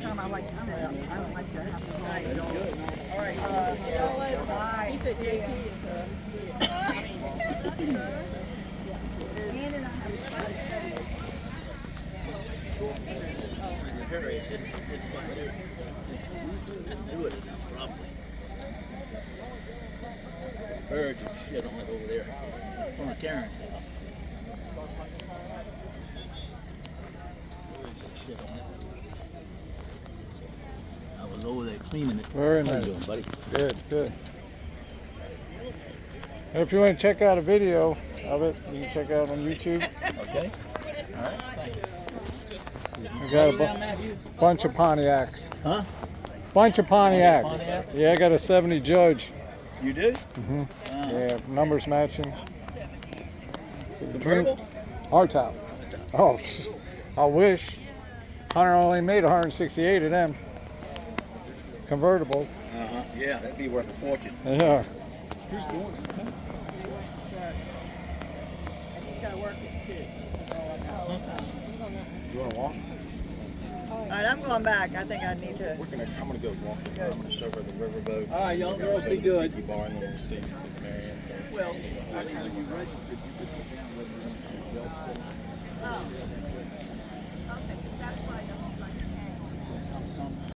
time I like to stay up. I don't like to have to call. All right. Bye. He said JP is Ann and I have Birds and shit on it over there in front of Karen's house. Birds and shit on it. I was over there cleaning it. Very How you nice. doing, buddy? Good, good. If you want to check out a video of it, you can check it out on YouTube. Okay. All right. Thank you. I got a Down, Matthew? bunch of Pontiacs. Huh? Bunch of Pontiacs. Pontiac? Yeah, I got a 70 Judge. You do? Mm-hmm. Uh, Yeah, numbers matching. Convertible? Hardtop. Oh, I wish. Hunter only made 168 of them. Convertibles. Uh-huh. Yeah, that'd be worth a fortune. Yeah. Who's doing it? You want to walk? All right, I'm going back. I think I need to. I'm gonna go walk. I'm gonna show her the riverboat. All right, y'all girls be good. Tiki bar, and then we'll see Marion. Well, actually, you registered. You could put down whether you want to. Oh. Okay, that's why I